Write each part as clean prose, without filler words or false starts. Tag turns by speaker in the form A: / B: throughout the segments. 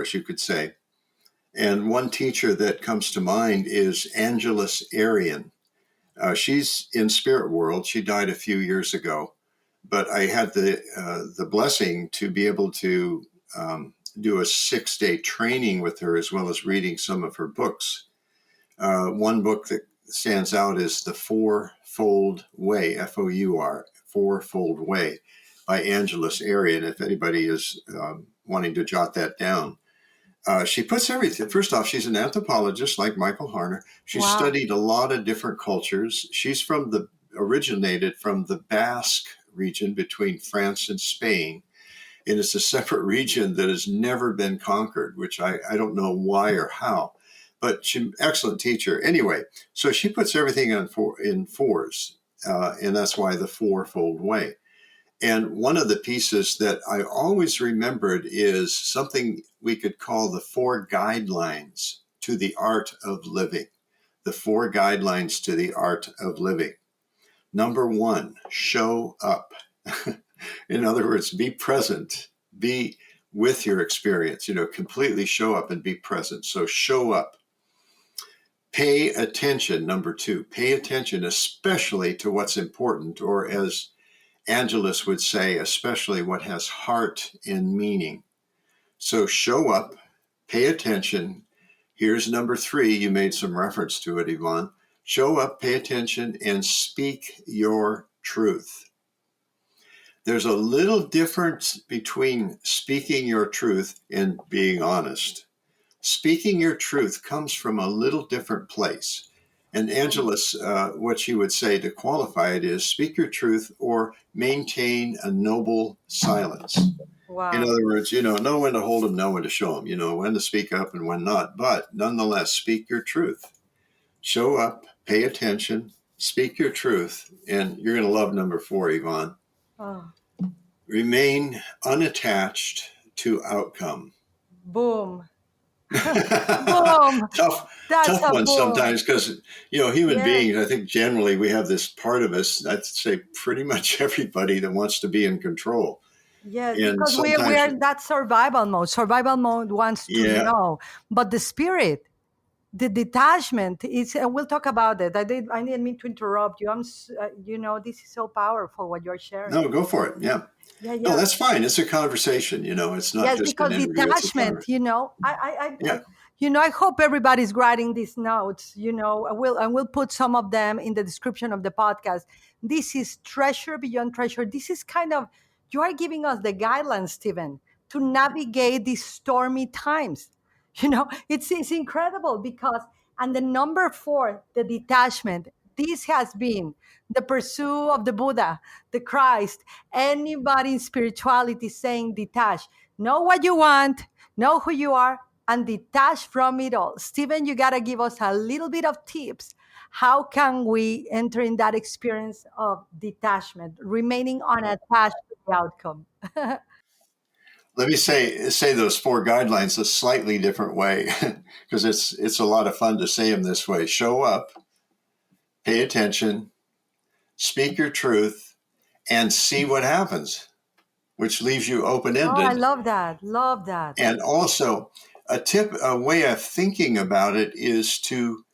A: guess you could say. And one teacher that comes to mind is Angelus Arian. She's in spirit world. She died a few years ago, but I had the blessing to be able to do a 6-day training with her, as well as reading some of her books. One book that stands out is The Fourfold Way, F-O-U-R, Fourfold Way, by Angelus Arian, if anybody is wanting to jot that down. She puts everything. First off, she's an anthropologist like Michael Harner. She studied a lot of different cultures. She's originated from the Basque region between France and Spain. And it's a separate region that has never been conquered, which I don't know why or how. But she's excellent teacher. Anyway, so she puts everything in fours. And that's why the Fourfold Way. And one of the pieces that I always remembered is something we could call the 4 guidelines to the art of living. The 4 guidelines to the art of living. Number 1, show up. In other words, be present. Be with your experience, completely show up and be present. So show up. Pay attention, number 2. Pay attention, especially to what's important, or as Angelus would say, especially what has heart and meaning. So show up, pay attention. Here's number 3. You made some reference to it, Yvonne. Show up, pay attention, and speak your truth. There's a little difference between speaking your truth and being honest. Speaking your truth comes from a little different place. And Angelus, what she would say to qualify it is speak your truth or maintain a noble silence.
B: Wow.
A: In other words, know when to hold them, know when to show them, when to speak up and when not. But nonetheless, speak your truth. Show up, pay attention, speak your truth. And you're going to love number 4, Yvonne.
B: Oh.
A: Remain unattached to outcome.
B: Boom.
A: Boom. Tough one
B: boom.
A: sometimes because, human beings, I think generally we have this part of us, I'd say pretty much everybody that wants to be in control.
B: Yes, because we are in that survival mode. Survival mode wants to know. But the spirit, the detachment is, and we'll talk about it. I didn't mean to interrupt you. This is so powerful what you're sharing.
A: No, go for it. Yeah. No, that's fine. It's a conversation, It's not just
B: because
A: an interview.
B: Detachment, I hope everybody's writing these notes, we'll put some of them in the description of the podcast. This is treasure beyond treasure. This is kind of, you are giving us the guidelines, Stephen, to navigate these stormy times. It's incredible because, and the number 4, the detachment, this has been the pursuit of the Buddha, the Christ, anybody in spirituality saying detach. Know what you want, know who you are, and detach from it all. Stephen, you got to give us a little bit of tips. How can we enter in that experience of detachment, remaining unattached to the outcome?
A: Let me say those 4 guidelines a slightly different way because it's a lot of fun to say them this way. Show up, pay attention, speak your truth, and see what happens, which leaves you open-ended.
B: Oh, I love that. Love that.
A: And also a way of thinking about it is to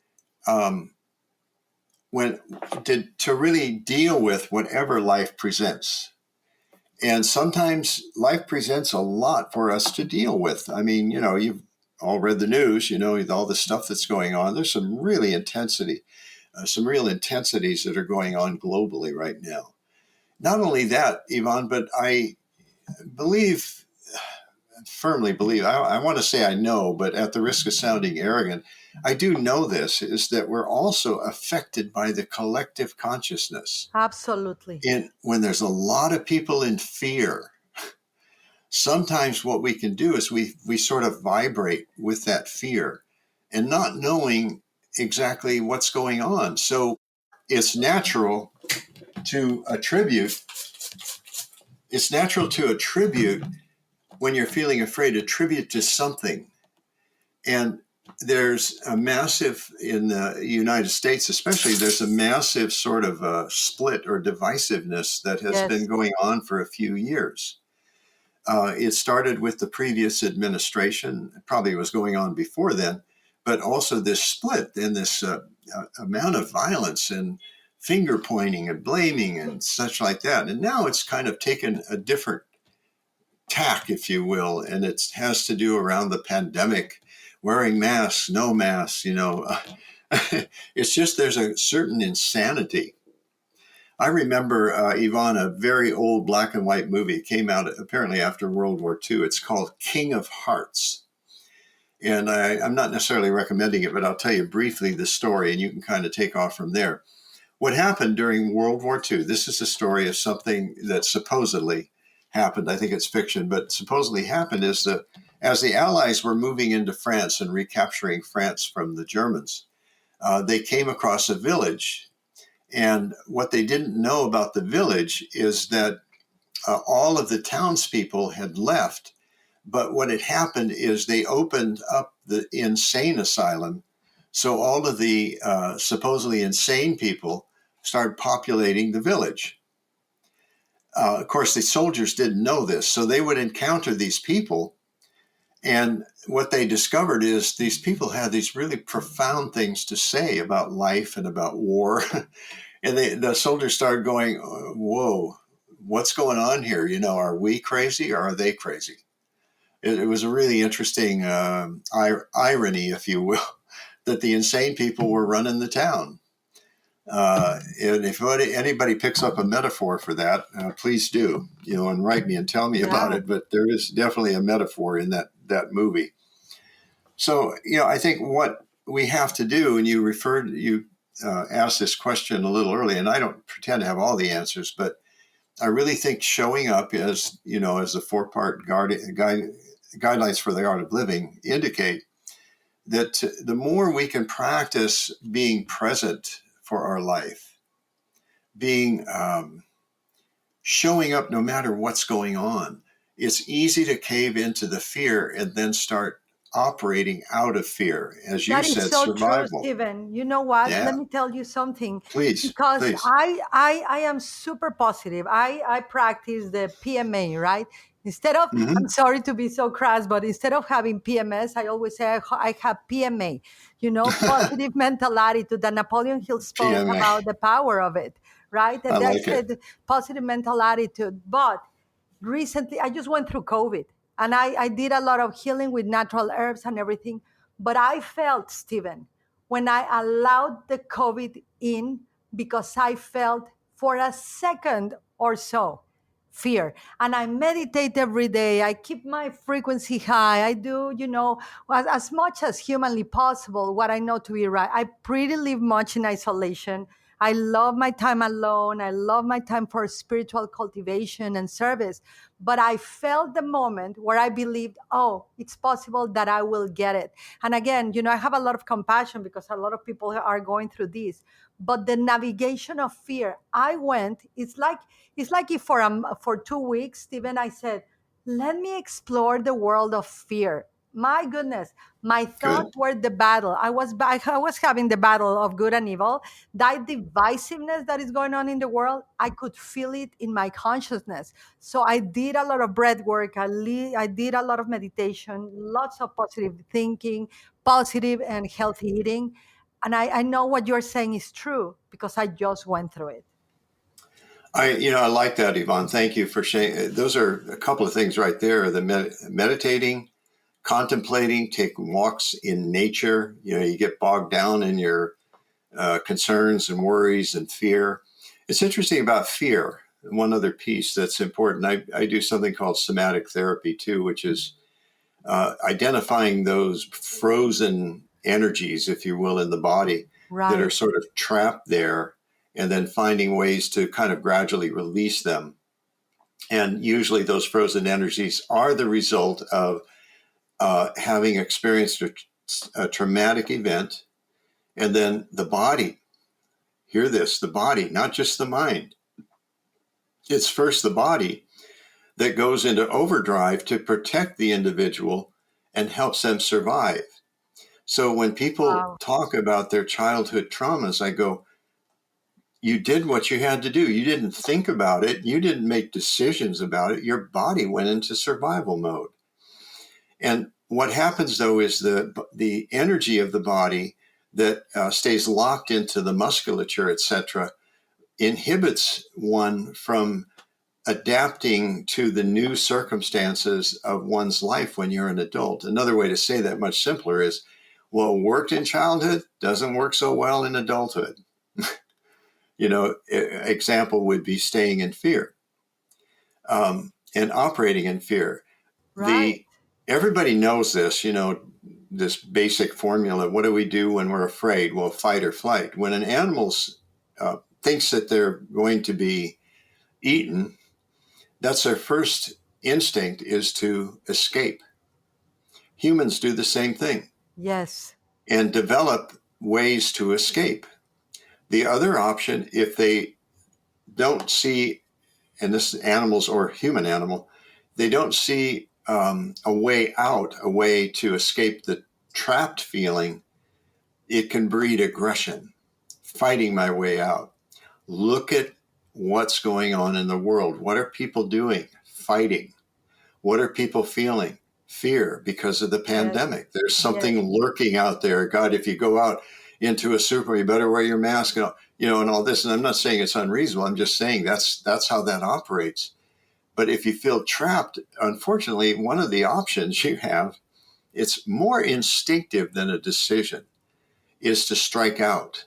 A: really deal with whatever life presents. And sometimes life presents a lot for us to deal with. I mean, you've all read the news, all the stuff that's going on. There's some real intensities that are going on globally right now. Not only that, Yvonne, but I firmly believe, I want to say I know, but at the risk of sounding arrogant, I do know this, is that we're also affected by the collective consciousness.
B: Absolutely.
A: And when there's a lot of people in fear, sometimes what we can do is we sort of vibrate with that fear and not knowing exactly what's going on. So it's natural to attribute when you're feeling afraid, attribute to something. And there's a massive, in the United States especially, there's a massive sort of split or divisiveness that has been going on for a few years. It started with the previous administration. It probably was going on before then, but also this split and this amount of violence and finger pointing and blaming and such like that. And now it's kind of taken a different tack, if you will, and it has to do around the pandemic, wearing masks, no masks, it's just there's a certain insanity. I remember, Yvonne, a very old black and white movie came out apparently after World War II. It's called King of Hearts. And I'm not necessarily recommending it, but I'll tell you briefly the story and you can kind of take off from there. What happened during World War II, this is a story of something that supposedly happened. I think it's fiction, but supposedly happened is that as the Allies were moving into France and recapturing France from the Germans, they came across a village. And what they didn't know about the village is that all of the townspeople had left. But what had happened is they opened up the insane asylum. So all of the supposedly insane people started populating the village. Of course, the soldiers didn't know this. So they would encounter these people. And what they discovered is these people had these really profound things to say about life and about war. And the soldiers started going, whoa, what's going on here? Are we crazy or are they crazy? It was a really interesting irony, if you will, that the insane people were running the town. And if anybody picks up a metaphor for that, please do, and write me and tell me about it. But there is definitely a metaphor in that movie. So, I think what we have to do, and you asked this question a little early, and I don't pretend to have all the answers, but I really think showing up as the 4-part guidelines for the art of living indicate that the more we can practice being present for our life, being showing up no matter what's going on, it's easy to cave into the fear and then start operating out of fear, as you
B: That is
A: said,
B: so true,
A: survival.
B: Stephen. You know what?
A: Yeah,
B: Let me tell you something.
A: please,
B: Because
A: please.
B: I am super positive. I practice the PMA, right? Instead of, I'm
A: Mm-hmm.
B: sorry to be so crass, but instead of having PMS, I always say I have PMA, positive mental attitude that Napoleon Hill spoke
A: PMA.
B: about the power of it, right?
A: I
B: And that's
A: like it.
B: it, positive mental attitude. But recently, I just went through COVID and I did a lot of healing with natural herbs and everything. But I felt, Stephen, when I allowed the COVID in, because I felt for a second or so fear. And I meditate every day. I keep my frequency high. I do, as much as humanly possible, what I know to be right. I pretty live much in isolation. I love my time alone. I love my time for spiritual cultivation and service. But I felt the moment where I believed, oh, it's possible that I will get it. And again, I have a lot of compassion because a lot of people are going through this. But the navigation of fear, I went, it's like if for 2 weeks, Stephen, I said, let me explore the world of fear. My goodness, my
A: Good.
B: thoughts were the battle. I was having the battle of good and evil. That divisiveness that is going on in the world, I could feel it in my consciousness. So I did a lot of breath work. I did a lot of meditation, lots of positive thinking, positive and healthy eating. And I know what you're saying is true because I just went through it.
A: I like that, Yvonne. Thank you for sharing. Those are a couple of things right there. The meditating, contemplating, taking walks in nature. You get bogged down in your concerns and worries and fear. It's interesting about fear. One other piece that's important. I do something called somatic therapy too, which is identifying those frozen energies, if you will, in the body that are
B: Right.
A: sort of trapped there, and then finding ways to kind of gradually release them. And usually those frozen energies are the result of having experienced a traumatic event. And then the body, hear this, the body, not just the mind. It's first the body that goes into overdrive to protect the individual and helps them survive. So when people
B: Wow.
A: talk about their childhood traumas, I go, you did what you had to do. You didn't think about it. You didn't make decisions about it. Your body went into survival mode. And what happens though is the energy of the body that stays locked into the musculature, etc., inhibits one from adapting to the new circumstances of one's life when you're an adult. Another way to say that, much simpler, is what worked in childhood doesn't work so well in adulthood. Example would be staying in fear, and operating in fear.
B: Right.
A: Everybody knows this, this basic formula. What do we do when we're afraid? Well, fight or flight. When an animal thinks that they're going to be eaten, that's their first instinct, is to escape. Humans do the same thing
B: Yes.
A: and develop ways to escape. The other option, if they don't see, and this is animals or human animal, they don't see a way out, a way to escape the trapped feeling, it can breed aggression, fighting my way out. Look at what's going on in the world. What are people doing? Fighting. What are people feeling? Fear, because of the
B: Yes.
A: pandemic. There's
B: Yes.
A: something lurking out there. God, if you go out into a super, you better wear your mask, and all this. And I'm not saying it's unreasonable. I'm just saying that's how that operates. But if you feel trapped, unfortunately, one of the options you have, it's more instinctive than a decision, is to strike out.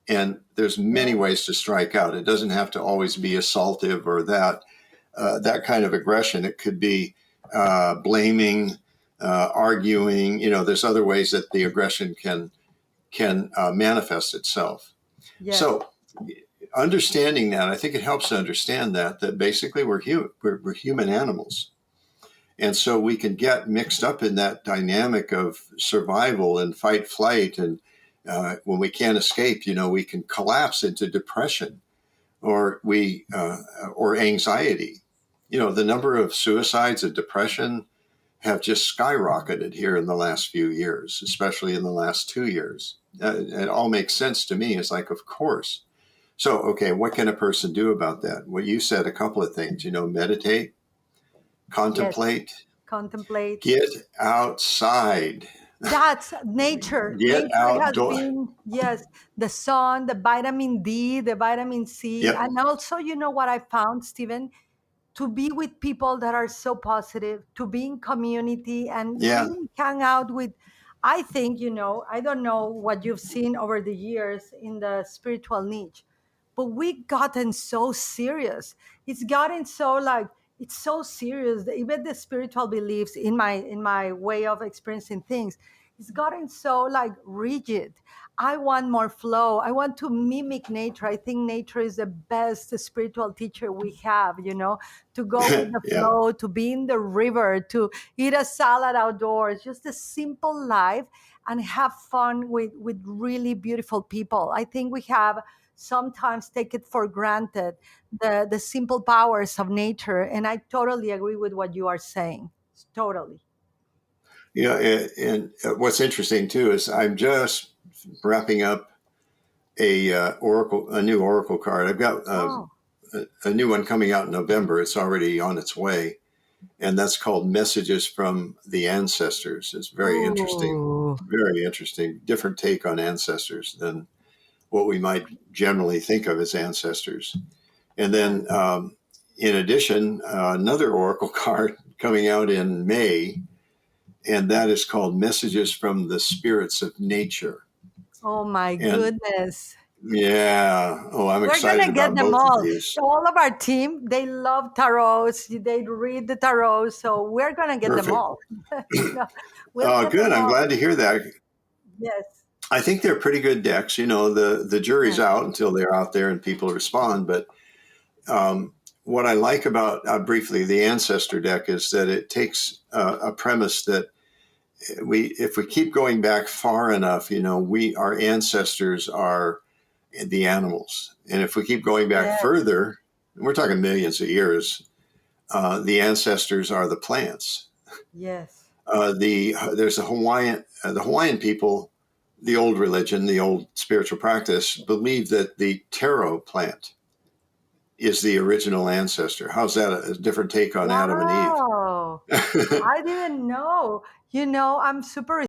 A: And there's many
B: Yes.
A: ways to strike out. It doesn't have to always be assaultive or that kind of aggression. It could be blaming, arguing. There's other ways that the aggression can manifest itself.
B: Yes.
A: So understanding that, I think it helps to understand that basically we're human animals. And so we can get mixed up in that dynamic of survival and fight, flight. And when we can't escape, we can collapse into depression or or anxiety. The number of suicides and depression have just skyrocketed here in the last few years, especially in the last 2 years. It all makes sense to me. It's like, of course. So, okay, what can a person do about that? Well, you said a couple of things, meditate,
B: Yes.
A: contemplate,
B: Contemplate.
A: get outside,
B: That's nature.
A: get
B: Nature has
A: outdoor.
B: been, yes, the sun, the vitamin D, the vitamin C.
A: Yep.
B: And also, you know what I found, Stephen? To be with people that are so positive, to be in community and
A: Yeah.
B: really hang out with. I think, I don't know what you've seen over the years in the spiritual niche, but we've gotten so serious. It's gotten so like, it's so serious that even the spiritual beliefs in my way of experiencing things, it's gotten so like rigid. I want more flow. I want to mimic nature. I think nature is the best spiritual teacher we have, to go with the
A: Yeah.
B: flow, to be in the river, to eat a salad outdoors, just a simple life and have fun with really beautiful people. I think we have sometimes take it for granted, the simple powers of nature. And I totally agree with what you are saying. Totally.
A: And what's interesting too is I'm just wrapping up a new oracle card. I've got
B: Oh.
A: a new one coming out in November. It's already on its way, and that's called Messages from the Ancestors. It's very interesting,
B: Ooh.
A: very interesting. Different take on ancestors than what we might generally think of as ancestors. And then, in addition, another oracle card coming out in May, and that is called Messages from the Spirits of Nature.
B: Oh my
A: And
B: goodness.
A: yeah, oh, I'm
B: We're gonna
A: excited
B: get
A: about
B: them
A: both of
B: all.
A: these.
B: All of our team, they love tarots. They read the tarot, so we're gonna get them
A: Perfect.
B: all. We'll get
A: Good.
B: them
A: I'm
B: all.
A: glad to hear that.
B: Yes.
A: I think they're pretty good decks. The jury's
B: Yeah.
A: out until they're out there and people respond. But what I like about, briefly, the Ancestor Deck is that it takes a premise that if we keep going back far enough, our ancestors are the animals, and if we keep going back
B: Yes.
A: further, and we're talking millions of years, the ancestors are the plants.
B: Yes.
A: There's the Hawaiian people the old religion, the old spiritual practice, believed that the taro plant is the original ancestor. How's that a different take on Adam and Eve?
B: Wow. I didn't know. I'm super